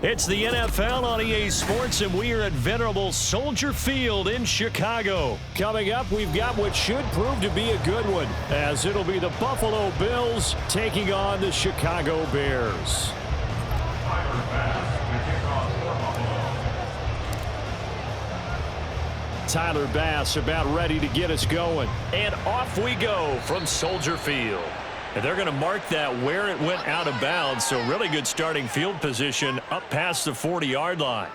It's the NFL on EA Sports, and we are at venerable Soldier Field in Chicago. Coming up, we've got what should prove to be a good one, as it'll be the Buffalo Bills taking on the Chicago Bears. Tyler Bass about ready to get us going. And off we go from Soldier Field. And they're going to mark that where it went out of bounds, so really good starting field position up past the 40-yard line.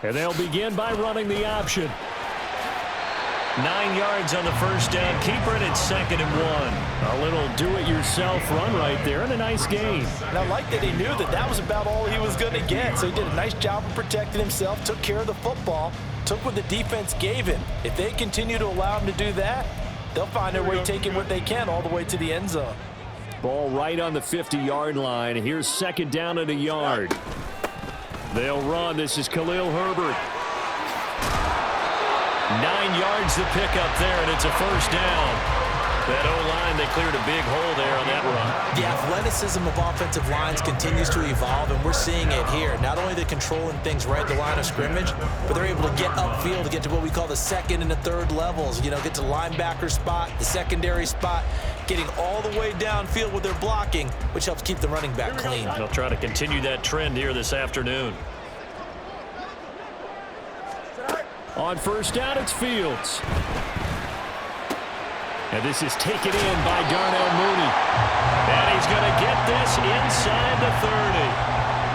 And they'll begin by running the option. 9 yards on the first down. Keeper it at 2nd and 1. A little do-it-yourself run right there and a nice gain. And I like that he knew that that was about all he was going to get. So he did a nice job of protecting himself, took care of the football, took what the defense gave him. If they continue to allow him to do that, they'll find their way taking what they can all the way to the end zone. Ball right on the 50-yard line. Here's 2nd down and a yard. They'll run. This is Khalil Herbert. 9 yards to pick up there, and it's a first down. That O-line, they cleared a big hole there on that run. The athleticism of offensive lines continues to evolve, and we're seeing it here. Not only they're controlling things right at the line of scrimmage, but they're able to get upfield to get to what we call the 2nd and the 3rd levels. You know, get to the linebacker spot, the secondary spot, getting all the way downfield with their blocking, which helps keep the running back clean. They'll try to continue that trend here this afternoon. On first down, it's Fields. And this is taken in by Darnell Mooney. And he's going to get this inside the 30.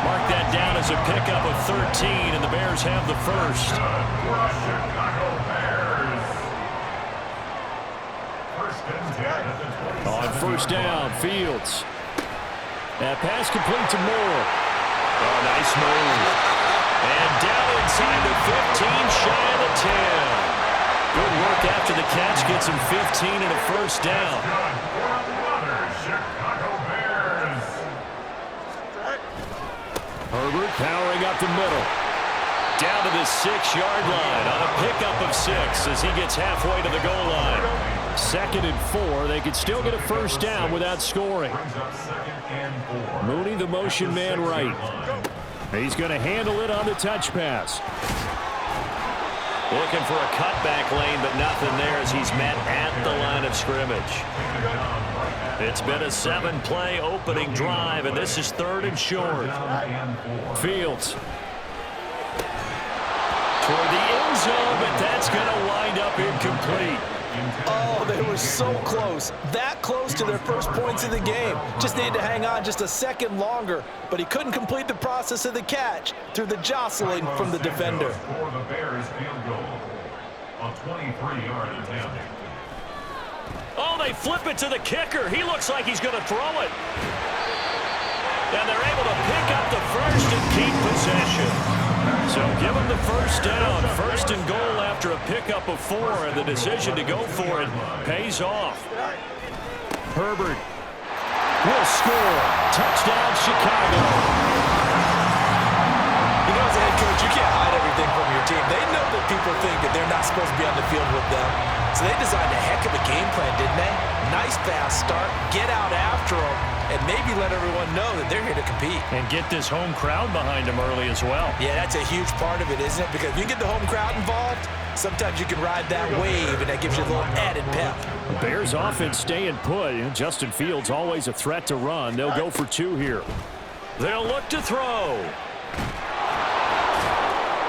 Mark that down as a pickup of 13, and the Bears have the first. On first down, Fields. That pass complete to Moore. Oh, nice move. And down inside the 15, shy of the 10. Good work after the catch, gets him 15 and a first down. Herbert powering up the middle. Down to the 6-yard line on a pickup of 6 as he gets halfway to the goal line. 2nd and 4. They could still get a first down without scoring. Mooney, the motion man right. He's going to handle it on the touch pass. Looking for a cutback lane, but nothing there as he's met at the line of scrimmage. It's been a 7-play opening drive, and this is 3rd and short. Fields. Toward the end zone, but that's going to wind up incomplete. Oh, they were so close. That close to their first points of the game. Just needed to hang on just a second longer, but he couldn't complete the process of the catch through the jostling from the defender. For the Bears field goal, a 23-yard attempt. Oh, they flip it to the kicker. He looks like he's going to throw it. And they're able to pick up the first and keep possession. So give him the first down. 1st and goal after a pickup of 4, and the decision to go for it pays off. Herbert will score. Touchdown, Chicago. You know, as a head coach, you can't hide everything from your team. They know that people think that they're not supposed to be on the field with them. So they designed a heck of a game plan, didn't they? Nice fast start, get out after them, and maybe let everyone know that they're here to compete. And get this home crowd behind them early as well. Yeah, that's a huge part of it, isn't it? Because if you get the home crowd involved, sometimes you can ride that wave, and that gives you a little added pep. The Bears offense staying put. Justin Fields always a threat to run. They'll go for 2 here. They'll look to throw.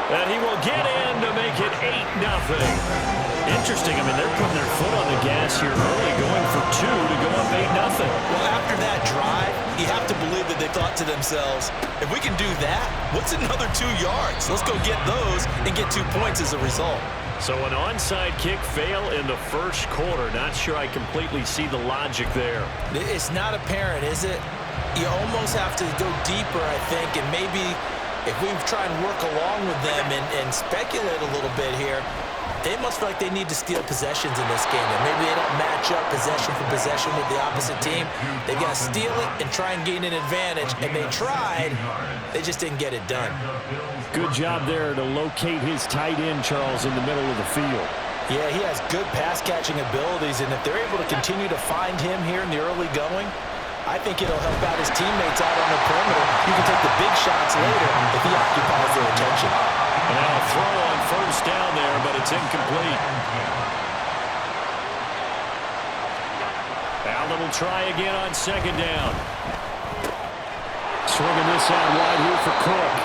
And he will get in to make it 8-0. Interesting. I mean, they're putting their foot on the gas here early, going for 2 to go up 8-0. Well, after that drive, you have to believe that they thought to themselves, if we can do that, what's another 2 yards? Let's go get those and get 2 points as a result. So an onside kick fail in the first quarter. Not sure I completely see the logic there. It's not apparent, is it? You almost have to go deeper, I think, and maybe if we try and work along with them and speculate a little bit here, They must feel like they need to steal possessions in this game, and maybe they don't match up possession for possession with the opposite team. They've got to steal it and try and gain an advantage, and they tried. They just didn't get it done. Good job there to locate his tight end, Charles, in the middle of the field. Yeah, he has good pass-catching abilities, and if they're able to continue to find him here in the early going, I think it'll help out his teammates out on the perimeter. You can take the big shots later if he occupies their attention. Now a throw on first down there, but it's incomplete. Allen will try again on second down. Swinging this out wide here for Cook.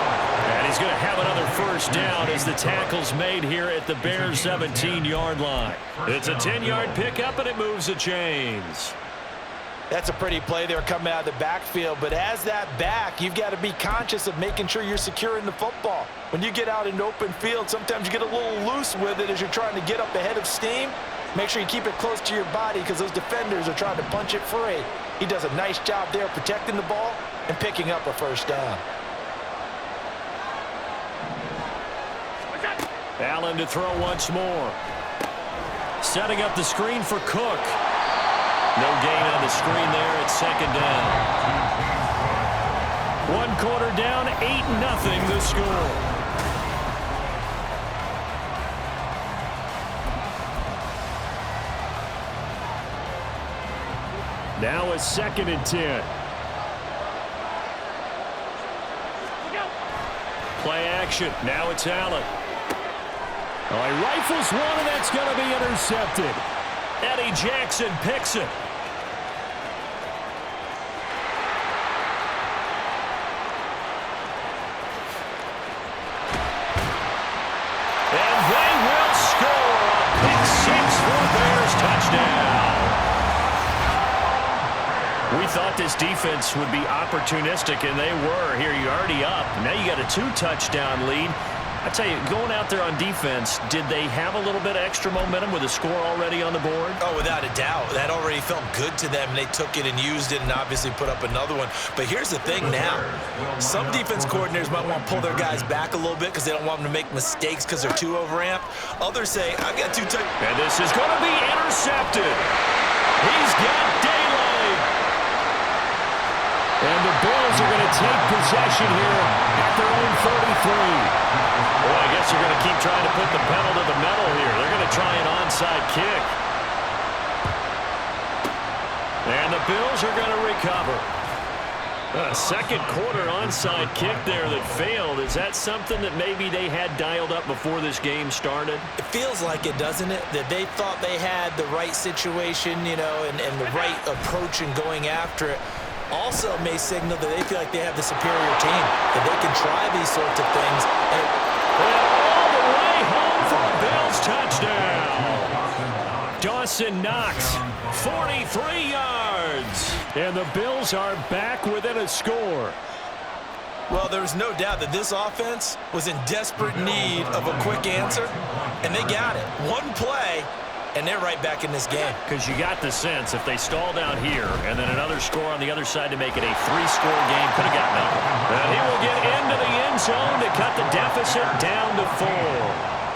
And he's going to have another first down as the tackle's made here at the Bears' 17-yard line. It's a 10-yard pickup, and it moves the chains. That's a pretty play there coming out of the backfield, but as that back, you've got to be conscious of making sure you're securing the football. When you get out in open field, sometimes you get a little loose with it as you're trying to get up ahead of steam. Make sure you keep it close to your body because those defenders are trying to punch it free. He does a nice job there protecting the ball and picking up a first down. Allen to throw once more. Setting up the screen for Cook. No gain on the screen there at second down. 1 quarter down, 8-0 the score. Now a 2nd and 10. Play action. Now it's Allen. Oh, he rifles one, and that's going to be intercepted. Eddie Jackson picks it. And they will score a pick six for the Bears touchdown. We thought this defense would be opportunistic, and they were. Here, you're already up. Now you got a 2-touchdown lead. I tell you, going out there on defense, did they have a little bit of extra momentum with a score already on the board? Oh, without a doubt. That already felt good to them, and they took it and used it and obviously put up another one. But here's the thing now. Some defense coordinators might want to pull their guys back a little bit because they don't want them to make mistakes because they're too overamped. Others say, I've got 2 touchdowns. And this is going to be intercepted. He's got daylight. And the Bills are going to take possession here at their own 33. Well, I guess they're going to keep trying to put the pedal to the metal here. They're going to try an onside kick. And the Bills are going to recover. A second quarter onside kick there that failed. Is that something that maybe they had dialed up before this game started? It feels like it, doesn't it? That they thought they had the right situation, you know, and the right approach in going after it. Also may signal that they feel like they have the superior team, that they can try these sorts of things. And all the way home for a Bills touchdown. Dawson Knox, 43 yards. And the Bills are back within a score. Well, there's no doubt that this offense was in desperate need of a quick answer, and they got it. One play, and they're right back in this game. Because you got the sense if they stalled out here and then another score on the other side to make it a 3-score game, could have gotten up. And he will get into the end zone to cut the deficit down to 4.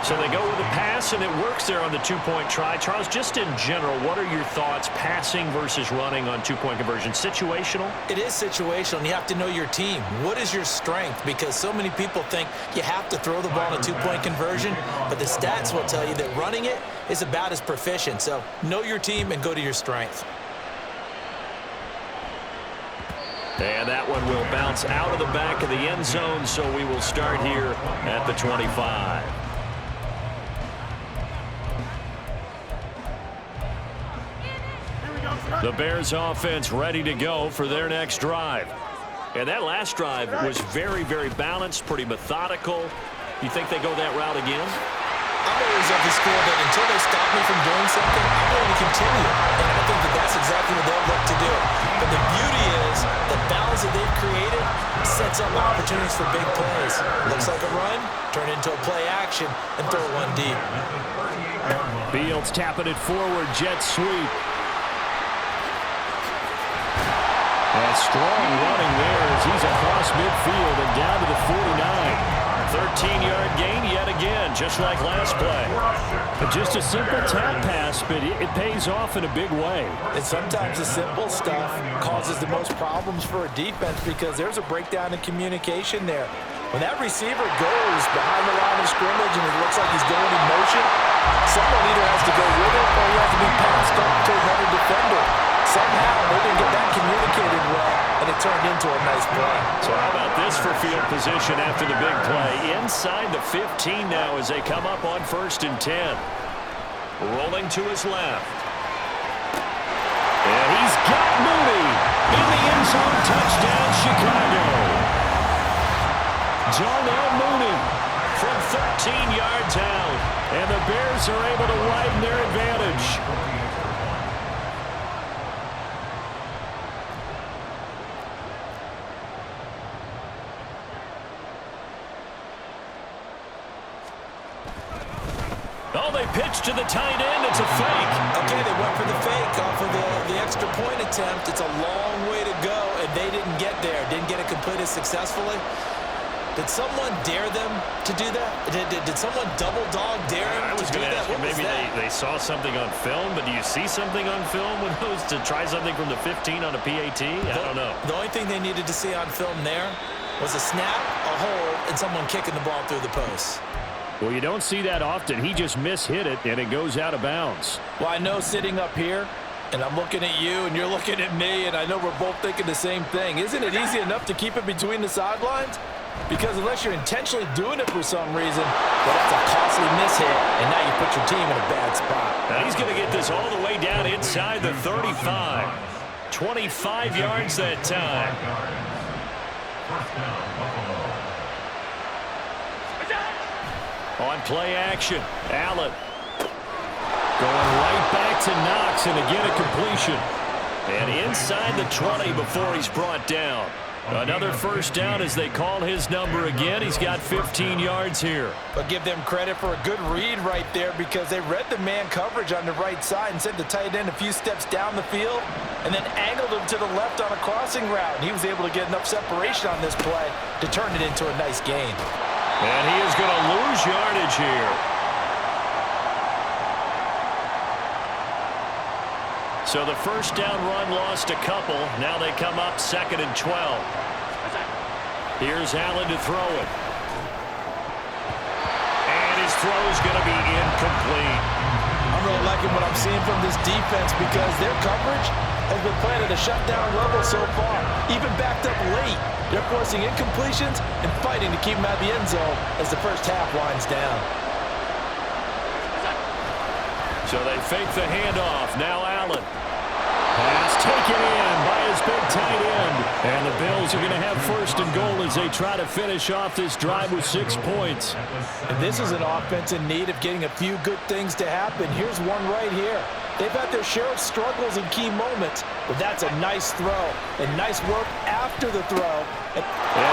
So they go with the pass, and it works there on the 2-point try. Charles, just in general, what are your thoughts passing versus running on 2-point conversion? Situational? It is situational, and you have to know your team. What is your strength? Because so many people think you have to throw the ball in a 2-point conversion, but the stats will tell you that running it is about as proficient. So know your team and go to your strength. And that one will bounce out of the back of the end zone, so we will start here at the 25. The Bears offense ready to go for their next drive. And that last drive was very, very balanced, pretty methodical. You think they go that route again? I'm always of the school that until they stop me from doing something, I'm going to continue. And I think that that's exactly what they'll look to do. But the beauty is the balance that they've created sets up opportunities for big plays. Looks like a run, turn into a play action, and throw one deep. Fields tapping it forward, jet sweep. And strong running there as he's across midfield and down to the 49. 13-yard gain yet again. just like last play. Just a simple tap pass, but it pays off in a big way. And sometimes the simple stuff causes the most problems for a defense because there's a breakdown in communication there. When that receiver goes behind the line of scrimmage and it looks like he's going in motion, someone either has to go with it or he has to be passed up to another defender. Somehow they didn't get that communicated well, and it turned into a nice play. So how about this for field position after the big play? Inside the 15 now as they come up on 1st and 10. Rolling to his left. And he's got Mooney in the end zone. Touchdown, Chicago. Darnell Mooney from 13 yards out. And the Bears are able to widen their advantage. Oh, they pitched to the tight end. It's a fake. Okay, they went for the fake off of the extra point attempt. It's a long way to go, and they didn't get there. Didn't get it completed successfully. Did someone dare them to do that? Did someone double dog dare them to do that? Ask you, maybe they saw something on film, but do you see something on film with those to try something from the 15 on a PAT? I don't know. The only thing they needed to see on film there was a snap, a hold, and someone kicking the ball through the post. Well, you don't see that often. He just mishit it, and it goes out of bounds. Well, I know sitting up here, and I'm looking at you, and you're looking at me, and I know we're both thinking the same thing. Isn't it easy enough to keep it between the sidelines? Because unless you're intentionally doing it for some reason, well, that's a costly mishit, and now you put your team in a bad spot. Now he's going to get this all the way down inside the 35. 25 yards that time. First down, Buffalo. On play action, Allen going right back to Knox, and again a completion. And inside the 20 before he's brought down. Another first down as they call his number again. He's got 15 yards here. But give them credit for a good read right there because they read the man coverage on the right side and sent the tight end a few steps down the field and then angled him to the left on a crossing route. And he was able to get enough separation on this play to turn it into a nice gain. And he is going to lose yardage here. So the first down run lost a couple. Now they come up 2nd and 12. Here's Allen to throw it. And his throw is going to be incomplete. I'm really liking what I'm seeing from this defense because their coverage has been playing at a shutdown level so far. Even backed up late. They're forcing incompletions and fighting to keep them out of the end zone as the first half winds down. So they fake the handoff. Now Allen. Pass taken in by his big tight end. And the Bills are going to have 1st and goal as they try to finish off this drive with 6 points. And this is an offense in need of getting a few good things to happen. Here's one right here. They've had their share of struggles in key moments, but that's a nice throw and nice work after the throw. And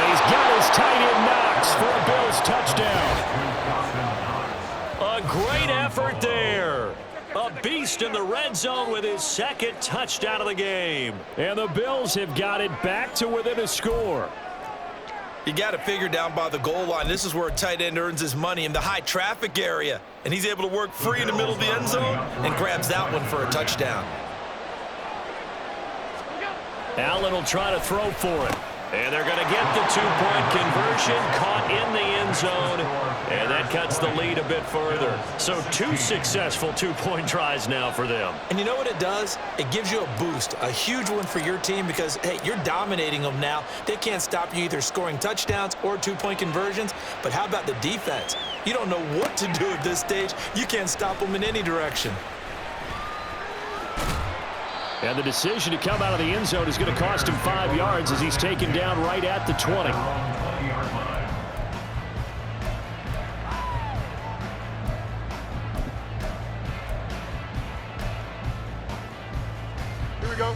he's got his tight end Knox for a Bills touchdown. A great effort there. A beast in the red zone with his 2nd touchdown of the game. And the Bills have got it back to within a score. You got to figure down by the goal line. This is where a tight end earns his money in the high traffic area. And he's able to work free in the middle of the end zone and grabs that one for a touchdown. Allen will try to throw for it. And they're going to get the 2-point conversion, caught in the end zone, and that cuts the lead a bit further. So 2 successful 2-point tries now for them. And you know what it does? It gives you a boost, a huge one for your team because, hey, you're dominating them now. They can't stop you either scoring touchdowns or 2-point conversions. But how about the defense? You don't know what to do at this stage. You can't stop them in any direction. And the decision to come out of the end zone is going to cost him 5 yards as he's taken down right at the 20. Here we go.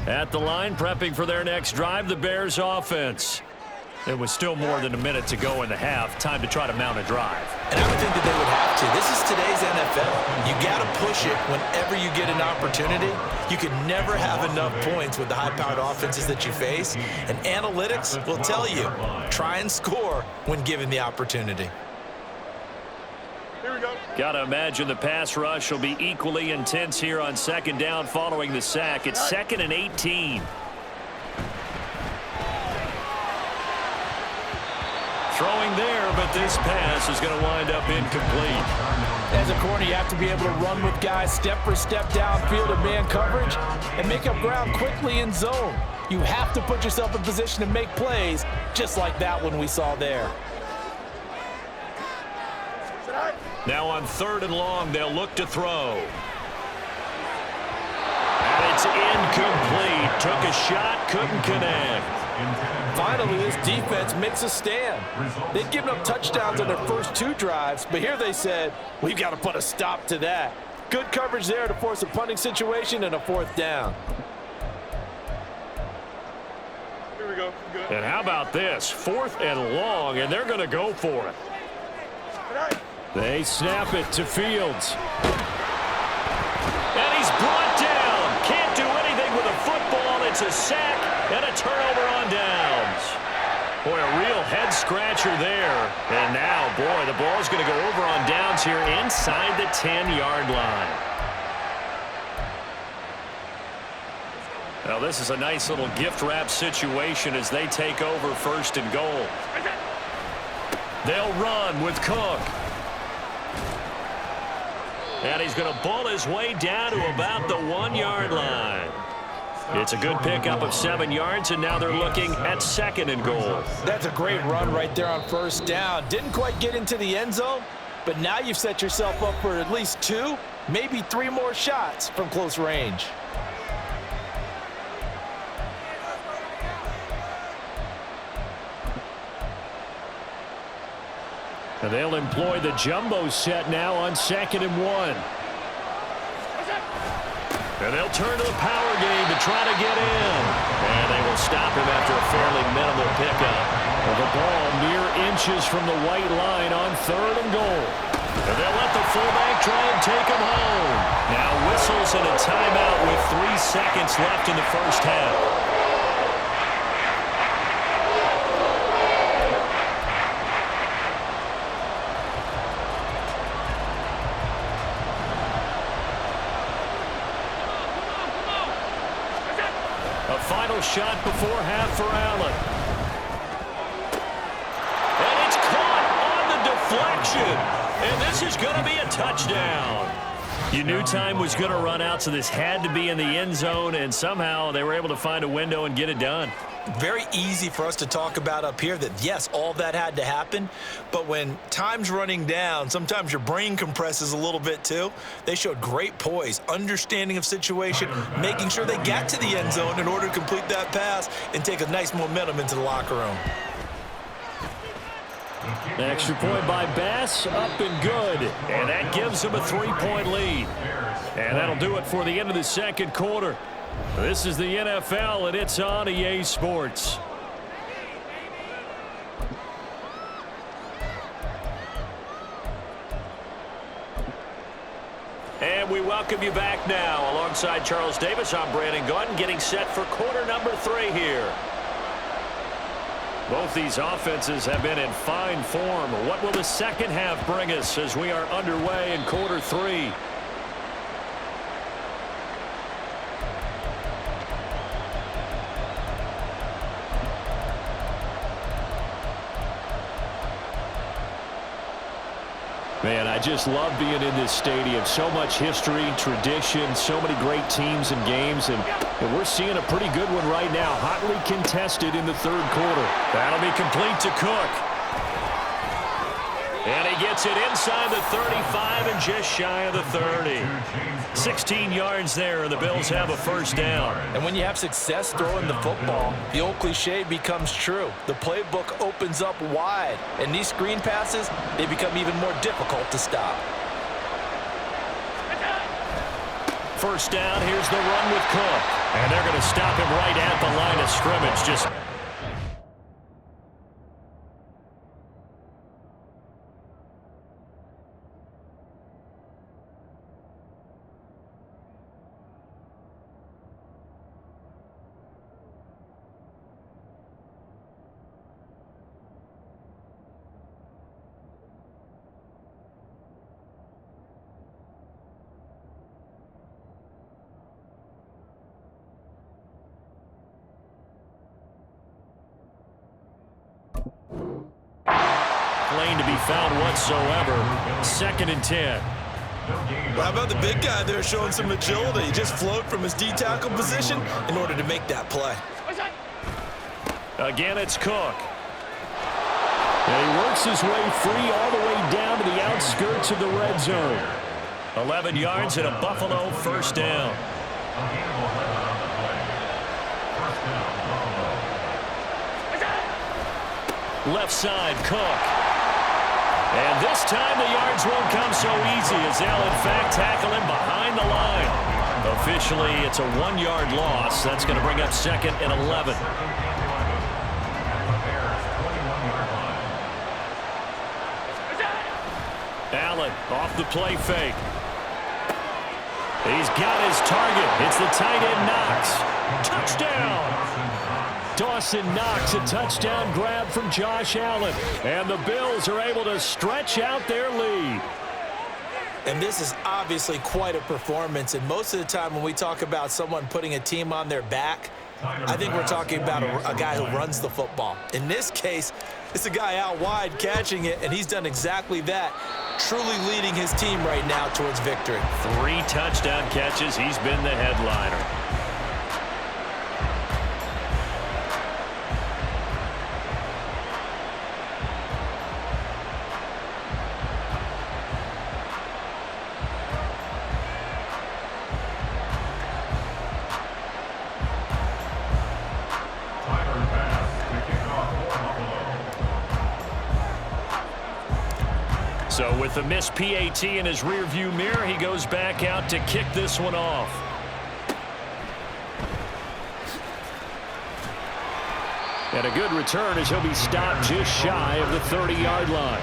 At the line, prepping for their next drive, the Bears offense. It was still more than a minute to go in the half. Time to try to mount a drive. And I would think that they would have to. This is today's NFL. You got to push it whenever you get an opportunity. You can never have enough points with the high-powered offenses that you face. And analytics will tell you, try and score when given the opportunity. Got to imagine the pass rush will be equally intense here on second down following the sack. It's 2nd and 18. Throwing there, but this pass is going to wind up incomplete. As a corner, you have to be able to run with guys step for step downfield in man coverage and make up ground quickly in zone. You have to put yourself in position to make plays, just like that one we saw there. Now on 3rd and long, they'll look to throw. And it's incomplete. Took a shot, couldn't connect. Finally, this defense makes a stand. They'd given up touchdowns on their first 2 drives, but here they said, we've got to put a stop to that. Good coverage there to force a punting situation and a 4th down. Here we go. Good. And how about this? 4th and long, and they're going to go for it. They snap it to Fields. And he's brought down. Can't do anything with a football. It's a sack and a turnover on downs. Boy, a real head-scratcher there. And now, boy, the ball's going to go over on downs here inside the 10-yard line. Now, this is a nice little gift-wrap situation as they take over 1st and goal. They'll run with Cook. And he's going to ball his way down to about the 1-yard line. It's a good pickup of 7 yards, and now they're looking at 2nd and goal. That's a great run right there on 1st down. Didn't quite get into the end zone, but now you've set yourself up for at least 2, maybe 3 more shots from close range. And they'll employ the jumbo set now on 2nd and 1. And they'll turn to the power game to try to get in. And they will stop him after a fairly minimal pickup. Well, the ball mere inches from the white line on 3rd and goal. And they'll let the fullback try and take him home. Now whistles and a timeout with 3 seconds left in the first half. Final shot before half for Allen. And it's caught on the deflection. And this is going to be a touchdown. You knew time was going to run out, so this had to be in the end zone, and somehow they were able to find a window and get it done. Very easy for us to talk about up here that, yes, all that had to happen, but when time's running down, sometimes your brain compresses a little bit too. They showed great poise, understanding of situation, making sure they got to the end zone in order to complete that pass and take a nice momentum into the locker room. Extra point by Bass, up and good. And that gives them a 3-point lead. And that'll do it for the end of the second quarter. This is the NFL, and it's on EA Sports. And we welcome you back now. Alongside Charles Davis, I'm Brandon Gaudin, getting set for quarter number 3 here. Both these offenses have been in fine form. What will the second half bring us as we are underway in quarter 3? Man, I just love being in this stadium. So much history, tradition, so many great teams and games, and we're seeing a pretty good one right now. Hotly contested in the third quarter. That'll be complete to Cook. And he gets it inside the 35 and just shy of the 30. 16 yards there, and the Bills have a first down. And when you have success throwing the football, the old cliche becomes true. The playbook opens up wide, and these screen passes, they become even more difficult to stop. First down, here's the run with Cook. And they're going to stop him right at the line of scrimmage. Just lane to be found whatsoever. 2nd and 10. Well, how about the big guy there showing some agility? He just float from his D-tackle position in order to make that play. Again, it's Cook. And he works his way free all the way down to the outskirts of the red zone. 11 yards and a Buffalo first down. Left side, Cook. And this time the yards won't come so easy as they'll in fact tackle him behind the line. Officially, it's a 1-yard loss. That's going to bring up 2nd and 11. Allen off the play fake. He's got his target. It's the tight end Knox. Touchdown! Dawson Knox, a touchdown grab from Josh Allen. And the Bills are able to stretch out their lead. And this is obviously quite a performance. And most of the time when we talk about someone putting a team on their back, I think we're talking about a guy who runs the football. In this case, it's a guy out wide catching it, and he's done exactly that, truly leading his team right now towards victory. 3 touchdown catches. He's been the headliner. So with the missed PAT in his rearview mirror, he goes back out to kick this one off. And a good return as he'll be stopped just shy of the 30-yard line.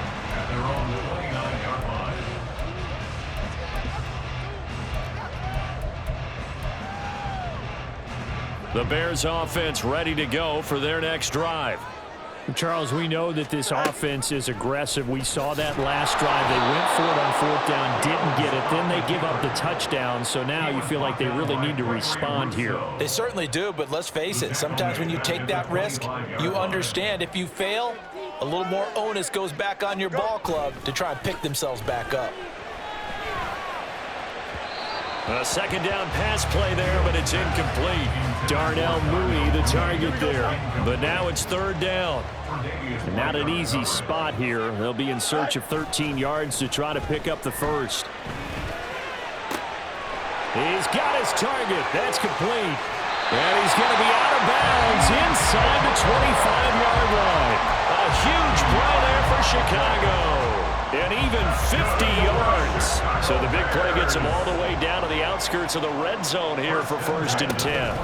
The Bears offense ready to go for their next drive. Charles, we know that this offense is aggressive. We saw that last drive. They went for it on 4th down, didn't get it. Then they give up the touchdown. So now you feel like they really need to respond here. They certainly do, but let's face it. Sometimes when you take that risk, you understand if you fail, a little more onus goes back on your ball club to try and pick themselves back up. A 2nd down pass play there, but it's incomplete. Darnell Mooney, the target there. But now it's 3rd down. And not an easy spot here. They'll be in search of 13 yards to try to pick up the first. He's got his target. That's complete. And he's going to be out of bounds inside the 25-yard line. A huge play there for Chicago. And even 50 yards. So the big play gets him all the way down to the outskirts of the red zone here for 1st and 10.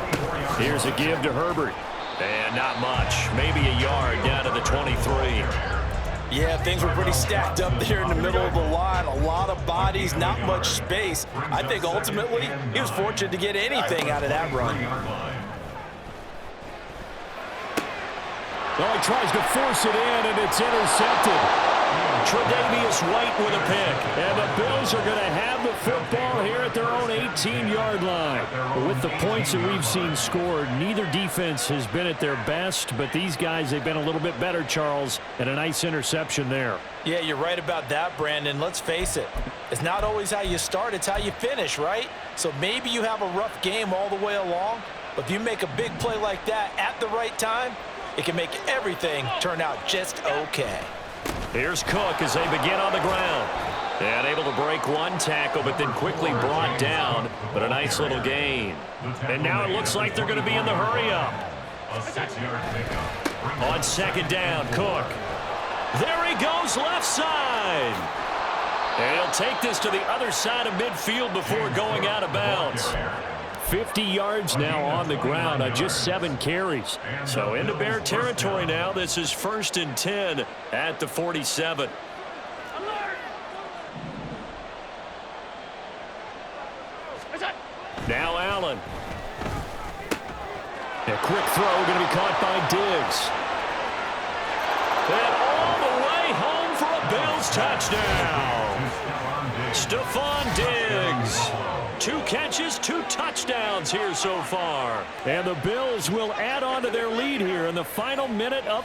Here's a give to Herbert. And not much. Maybe a yard down to the 23. Yeah, things were pretty stacked up there in the middle of the line. A lot of bodies, not much space. I think ultimately he was fortunate to get anything out of that run. Well, he tries to force it in, and it's intercepted. Tre'Davious White with a pick. And the Bills are going to have the football here at their own 18-yard line. With the points that we've seen scored, neither defense has been at their best, but these guys, they've been a little bit better, Charles, and a nice interception there. Yeah, you're right about that, Brandon. Let's face it. It's not always how you start, it's how you finish, right? So maybe you have a rough game all the way along, but if you make a big play like that at the right time, it can make everything turn out just okay. Here's Cook as they begin on the ground. And able to break one tackle, but then quickly brought down. But a nice little gain. And now it looks like they're going to be in the hurry-up. On 2nd down, Cook. There he goes, left side. And he'll take this to the other side of midfield before going out of bounds. 50 yards now on the ground on just 7 carries. So into Bear territory now. This is 1st and 10 at the 47. Now Allen. A quick throw going to be caught by Diggs. And all the way home for a Bills touchdown. Stephon Diggs. 2 catches, 2 touchdowns here so far. And the Bills will add on to their lead here in the final minute of